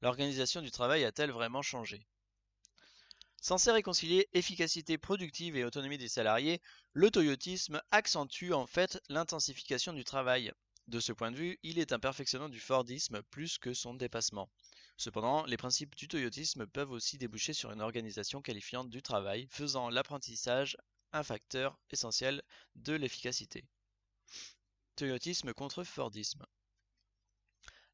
L'organisation du travail a-t-elle vraiment changé? Censé réconcilier efficacité productive et autonomie des salariés, le toyotisme accentue en fait l'intensification du travail. De ce point de vue, il est un perfectionnant du fordisme plus que son dépassement. Cependant, les principes du toyotisme peuvent aussi déboucher sur une organisation qualifiante du travail, faisant l'apprentissage un facteur essentiel de l'efficacité. Toyotisme contre fordisme.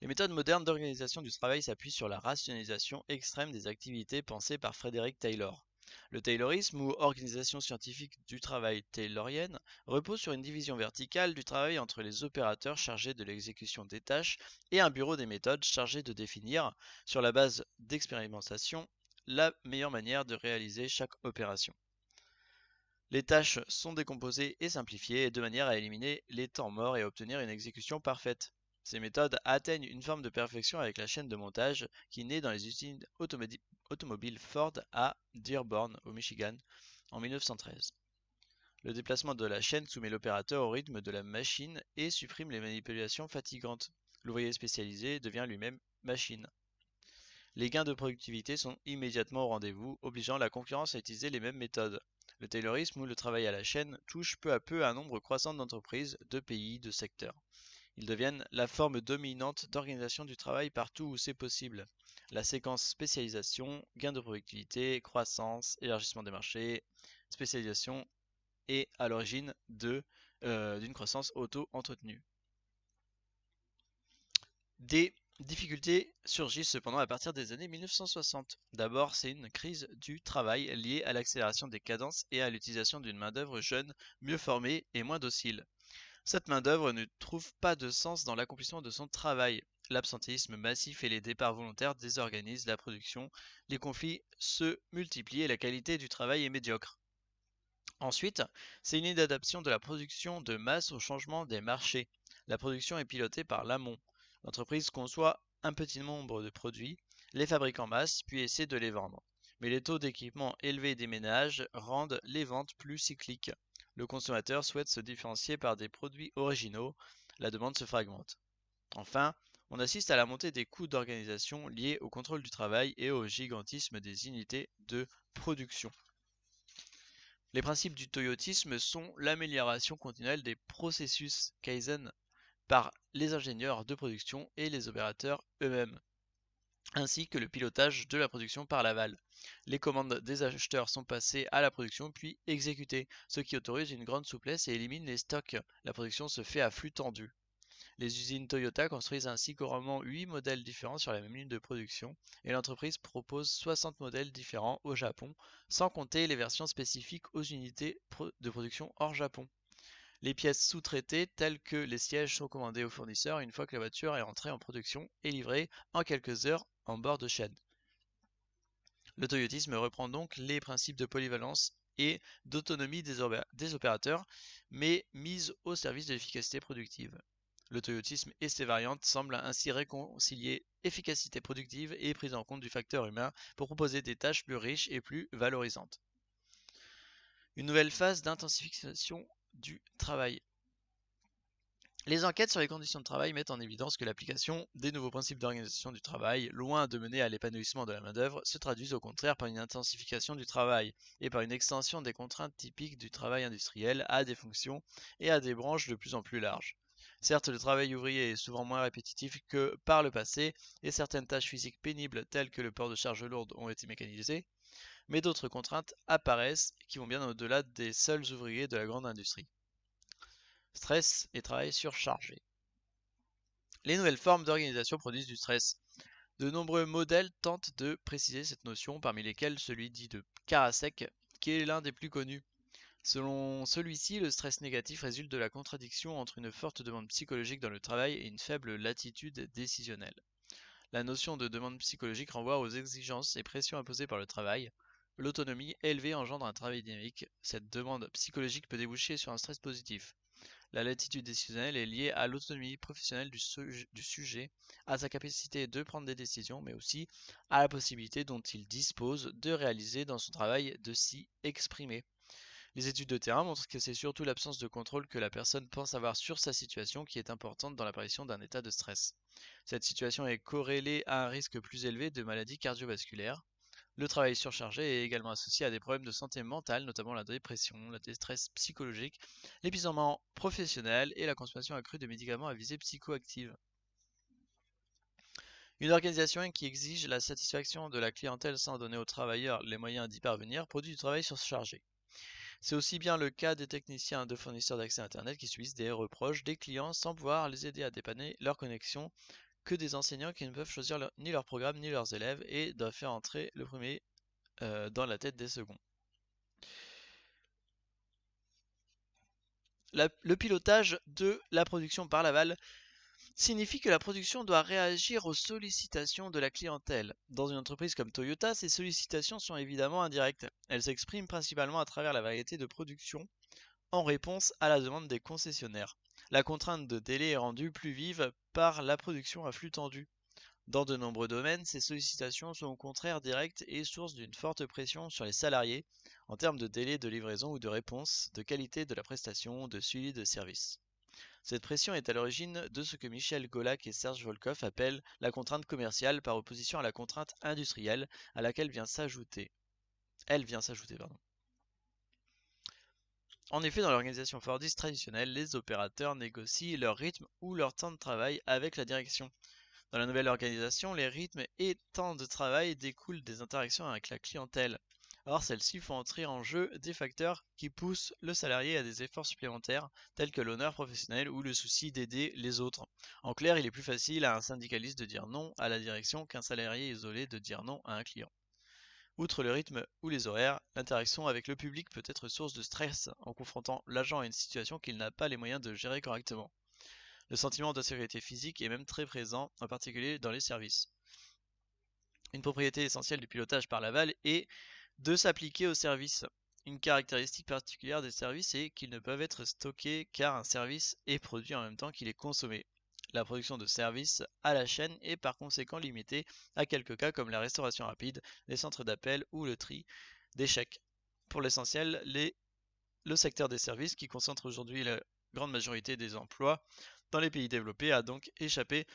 Les méthodes modernes d'organisation du travail s'appuient sur la rationalisation extrême des activités pensées par Frederick Taylor. Le Taylorisme, ou organisation scientifique du travail taylorienne, repose sur une division verticale du travail entre les opérateurs chargés de l'exécution des tâches et un bureau des méthodes chargé de définir, sur la base d'expérimentation, la meilleure manière de réaliser chaque opération. Les tâches sont décomposées et simplifiées de manière à éliminer les temps morts et à obtenir une exécution parfaite. Ces méthodes atteignent une forme de perfection avec la chaîne de montage qui naît dans les usines automobiles Ford à Dearborn, au Michigan, en 1913. Le déplacement de la chaîne soumet l'opérateur au rythme de la machine et supprime les manipulations fatigantes. L'ouvrier spécialisé devient lui-même machine. Les gains de productivité sont immédiatement au rendez-vous, obligeant la concurrence à utiliser les mêmes méthodes. Le taylorisme ou le travail à la chaîne touche peu à peu un nombre croissant d'entreprises, de pays, de secteurs. Ils deviennent la forme dominante d'organisation du travail partout où c'est possible. La séquence spécialisation, gain de productivité, croissance, élargissement des marchés, spécialisation est à l'origine d'une croissance auto-entretenue. Des difficultés surgissent cependant à partir des années 1960. D'abord, c'est une crise du travail liée à l'accélération des cadences et à l'utilisation d'une main-d'œuvre jeune, mieux formée et moins docile. Cette main-d'œuvre ne trouve pas de sens dans l'accomplissement de son travail. L'absentéisme massif et les départs volontaires désorganisent la production, les conflits se multiplient et la qualité du travail est médiocre. Ensuite, c'est une inadaptation de la production de masse au changement des marchés. La production est pilotée par l'amont. L'entreprise conçoit un petit nombre de produits, les fabrique en masse, puis essaie de les vendre. Mais les taux d'équipement élevés des ménages rendent les ventes plus cycliques. Le consommateur souhaite se différencier par des produits originaux, la demande se fragmente. Enfin, on assiste à la montée des coûts d'organisation liés au contrôle du travail et au gigantisme des unités de production. Les principes du toyotisme sont l'amélioration continuelle des processus Kaizen par les ingénieurs de production et les opérateurs eux-mêmes, ainsi que le pilotage de la production par l'aval. Les commandes des acheteurs sont passées à la production puis exécutées, ce qui autorise une grande souplesse et élimine les stocks. La production se fait à flux tendu. Les usines Toyota construisent ainsi couramment 8 modèles différents sur la même ligne de production, et l'entreprise propose 60 modèles différents au Japon, sans compter les versions spécifiques aux unités de production hors Japon. Les pièces sous-traitées, telles que les sièges, sont commandées aux fournisseurs une fois que la voiture est entrée en production et livrée en quelques heures en bord de chaîne. Le toyotisme reprend donc les principes de polyvalence et d'autonomie des opérateurs, mais mise au service de l'efficacité productive. Le toyotisme et ses variantes semblent ainsi réconcilier efficacité productive et prise en compte du facteur humain pour proposer des tâches plus riches et plus valorisantes. Une nouvelle phase d'intensification du travail. Les enquêtes sur les conditions de travail mettent en évidence que l'application des nouveaux principes d'organisation du travail, loin de mener à l'épanouissement de la main-d'œuvre, se traduisent au contraire par une intensification du travail et par une extension des contraintes typiques du travail industriel à des fonctions et à des branches de plus en plus larges. Certes, le travail ouvrier est souvent moins répétitif que par le passé et certaines tâches physiques pénibles telles que le port de charges lourdes ont été mécanisées, mais d'autres contraintes apparaissent qui vont bien au-delà des seuls ouvriers de la grande industrie. Stress et travail surchargé. Les nouvelles formes d'organisation produisent du stress. De nombreux modèles tentent de préciser cette notion, parmi lesquels celui dit de Karasek, qui est l'un des plus connus. Selon celui-ci, le stress négatif résulte de la contradiction entre une forte demande psychologique dans le travail et une faible latitude décisionnelle. La notion de demande psychologique renvoie aux exigences et pressions imposées par le travail. L'autonomie élevée engendre un travail dynamique. Cette demande psychologique peut déboucher sur un stress positif. La latitude décisionnelle est liée à l'autonomie professionnelle du sujet, à sa capacité de prendre des décisions, mais aussi à la possibilité dont il dispose de réaliser dans son travail, de s'y exprimer. Les études de terrain montrent que c'est surtout l'absence de contrôle que la personne pense avoir sur sa situation qui est importante dans l'apparition d'un état de stress. Cette situation est corrélée à un risque plus élevé de maladies cardiovasculaires. Le travail surchargé est également associé à des problèmes de santé mentale, notamment la dépression, le déstress psychologique, l'épuisement professionnel et la consommation accrue de médicaments à visée psychoactive. Une organisation qui exige la satisfaction de la clientèle sans donner aux travailleurs les moyens d'y parvenir produit du travail surchargé. C'est aussi bien le cas des techniciens de fournisseurs d'accès Internet qui subissent des reproches des clients sans pouvoir les aider à dépanner leur connexion que des enseignants qui ne peuvent choisir ni leur programme ni leurs élèves et doivent faire entrer le premier dans la tête des seconds. Le pilotage de la production par l'aval signifie que la production doit réagir aux sollicitations de la clientèle. Dans une entreprise comme Toyota, ces sollicitations sont évidemment indirectes. Elles s'expriment principalement à travers la variété de production en réponse à la demande des concessionnaires. La contrainte de délai est rendue plus vive par la production à flux tendu. Dans de nombreux domaines, ces sollicitations sont au contraire directes et source d'une forte pression sur les salariés en termes de délai de livraison ou de réponse, de qualité de la prestation, de suivi de service. Cette pression est à l'origine de ce que Michel Golac et Serge Volkoff appellent la contrainte commerciale par opposition à la contrainte industrielle à laquelle elle vient s'ajouter. En effet, dans l'organisation Fordiste traditionnelle, les opérateurs négocient leur rythme ou leur temps de travail avec la direction. Dans la nouvelle organisation, les rythmes et temps de travail découlent des interactions avec la clientèle. Or, celles-ci font entrer en jeu des facteurs qui poussent le salarié à des efforts supplémentaires, tels que l'honneur professionnel ou le souci d'aider les autres. En clair, il est plus facile à un syndicaliste de dire non à la direction qu'un salarié isolé de dire non à un client. Outre le rythme ou les horaires, l'interaction avec le public peut être source de stress en confrontant l'agent à une situation qu'il n'a pas les moyens de gérer correctement. Le sentiment d'insécurité physique est même très présent, en particulier dans les services. Une propriété essentielle du pilotage par l'aval est de s'appliquer aux services. Une caractéristique particulière des services est qu'ils ne peuvent être stockés car un service est produit en même temps qu'il est consommé. La production de services à la chaîne est par conséquent limitée à quelques cas comme la restauration rapide, les centres d'appel ou le tri des chèques. Pour l'essentiel, le secteur des services, qui concentre aujourd'hui la grande majorité des emplois dans les pays développés, a donc échappé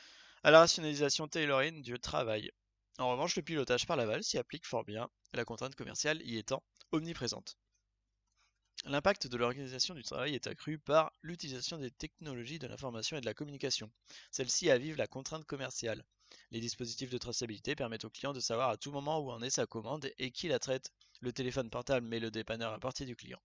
à la rationalisation taylorienne du travail. En revanche, le pilotage par l'aval s'y applique fort bien, la contrainte commerciale y étant omniprésente. L'impact de l'organisation du travail est accru par l'utilisation des technologies de l'information et de la communication. Celles-ci avivent la contrainte commerciale. Les dispositifs de traçabilité permettent au client de savoir à tout moment où en est sa commande et qui la traite. Le téléphone portable met le dépanneur à portée du client.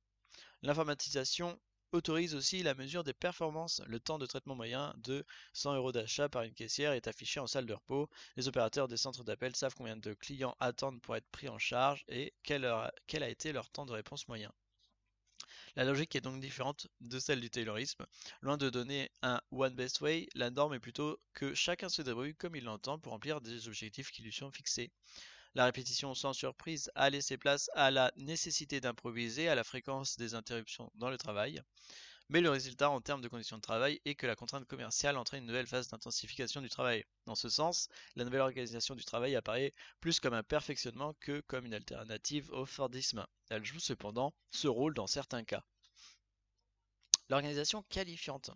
L'informatisation autorise aussi la mesure des performances. Le temps de traitement moyen de 100 € d'achat par une caissière est affiché en salle de repos. Les opérateurs des centres d'appel savent combien de clients attendent pour être pris en charge et quel a été leur temps de réponse moyen. La logique est donc différente de celle du taylorisme. Loin de donner un one best way, la norme est plutôt que chacun se débrouille comme il l'entend pour remplir des objectifs qui lui sont fixés. La répétition sans surprise a laissé place à la nécessité d'improviser, à la fréquence des interruptions dans le travail. Mais le résultat en termes de conditions de travail est que la contrainte commerciale entraîne une nouvelle phase d'intensification du travail. Dans ce sens, la nouvelle organisation du travail apparaît plus comme un perfectionnement que comme une alternative au Fordisme. Elle joue cependant ce rôle dans certains cas. L'organisation qualifiante.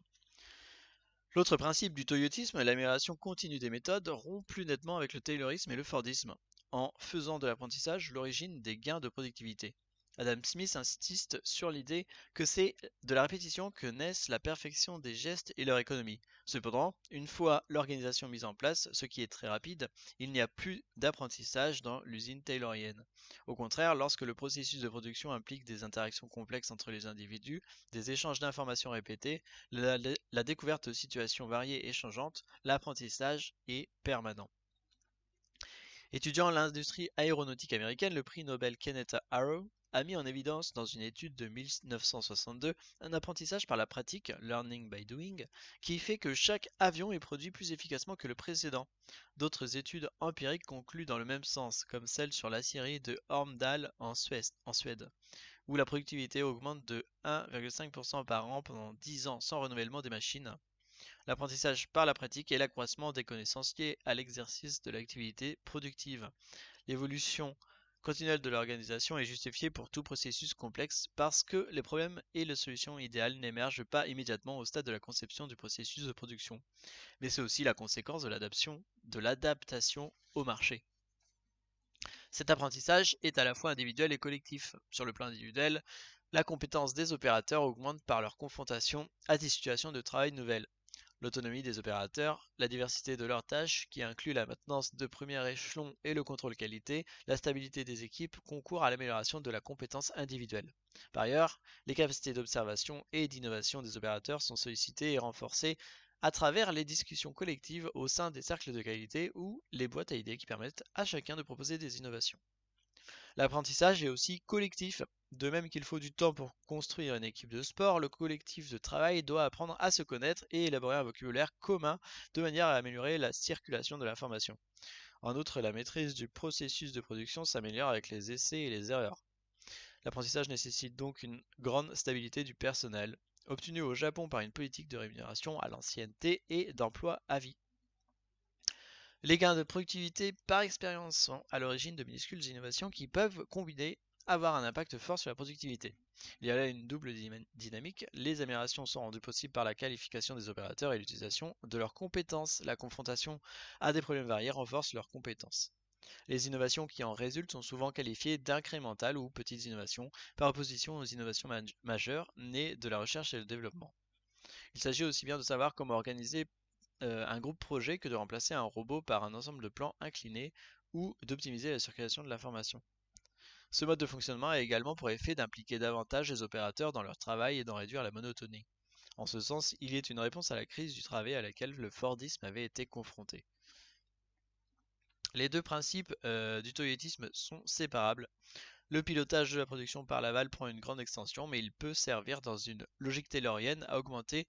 L'autre principe du toyotisme, l'amélioration continue des méthodes, rompt plus nettement avec le taylorisme et le Fordisme, en faisant de l'apprentissage l'origine des gains de productivité. Adam Smith insiste sur l'idée que c'est de la répétition que naissent la perfection des gestes et leur économie. Cependant, une fois l'organisation mise en place, ce qui est très rapide, il n'y a plus d'apprentissage dans l'usine taylorienne. Au contraire, lorsque le processus de production implique des interactions complexes entre les individus, des échanges d'informations répétés, la découverte de situations variées et changeantes, l'apprentissage est permanent. Étudiant l'industrie aéronautique américaine, le prix Nobel Kenneth Arrow a mis en évidence dans une étude de 1962 un apprentissage par la pratique, learning by doing, qui fait que chaque avion est produit plus efficacement que le précédent. D'autres études empiriques concluent dans le même sens, comme celle sur l'acierie de Horndal en Suède, où la productivité augmente de 1,5% par an pendant 10 ans sans renouvellement des machines. L'apprentissage par la pratique est l'accroissement des connaissances liées à l'exercice de l'activité productive. L'évolution continuelle de l'organisation est justifiée pour tout processus complexe parce que les problèmes et les solutions idéales n'émergent pas immédiatement au stade de la conception du processus de production, mais c'est aussi la conséquence de l'adaptation au marché. Cet apprentissage est à la fois individuel et collectif. Sur le plan individuel, la compétence des opérateurs augmente par leur confrontation à des situations de travail nouvelles. L'autonomie des opérateurs, la diversité de leurs tâches, qui inclut la maintenance de premier échelon et le contrôle qualité, la stabilité des équipes concourent à l'amélioration de la compétence individuelle. Par ailleurs, les capacités d'observation et d'innovation des opérateurs sont sollicitées et renforcées à travers les discussions collectives au sein des cercles de qualité ou les boîtes à idées qui permettent à chacun de proposer des innovations. L'apprentissage est aussi collectif. De même qu'il faut du temps pour construire une équipe de sport, le collectif de travail doit apprendre à se connaître et élaborer un vocabulaire commun de manière à améliorer la circulation de l'information. En outre, la maîtrise du processus de production s'améliore avec les essais et les erreurs. L'apprentissage nécessite donc une grande stabilité du personnel, obtenue au Japon par une politique de rémunération à l'ancienneté et d'emploi à vie. Les gains de productivité par expérience sont à l'origine de minuscules innovations qui peuvent combiner avoir un impact fort sur la productivité. Il y a là une double dynamique. Les améliorations sont rendues possibles par la qualification des opérateurs et l'utilisation de leurs compétences. La confrontation à des problèmes variés renforce leurs compétences. Les innovations qui en résultent sont souvent qualifiées d'incrémentales ou petites innovations, par opposition aux innovations majeures nées de la recherche et le développement. Il s'agit aussi bien de savoir comment organiser un groupe projet que de remplacer un robot par un ensemble de plans inclinés ou d'optimiser la circulation de l'information. Ce mode de fonctionnement a également pour effet d'impliquer davantage les opérateurs dans leur travail et d'en réduire la monotonie. En ce sens, il est une réponse à la crise du travail à laquelle le Fordisme avait été confronté. Les deux principes du toyotisme sont séparables. Le pilotage de la production par l'aval prend une grande extension, mais il peut servir dans une logique taylorienne à augmenter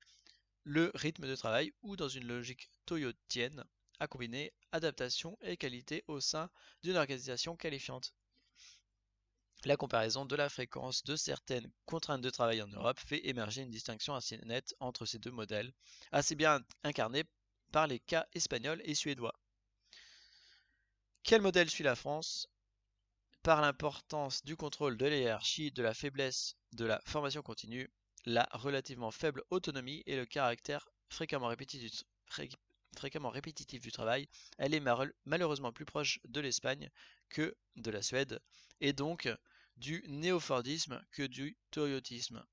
le rythme de travail ou dans une logique toyotienne à combiner adaptation et qualité au sein d'une organisation qualifiante. La comparaison de la fréquence de certaines contraintes de travail en Europe fait émerger une distinction assez nette entre ces deux modèles, assez bien incarnée par les cas espagnols et suédois. Quel modèle suit la France? Par l'importance du contrôle de la hiérarchie, de la faiblesse de la formation continue, la relativement faible autonomie et le caractère fréquemment répétitif du travail, elle est malheureusement plus proche de l'Espagne que de la Suède, et donc du néo-fordisme que du toyotisme.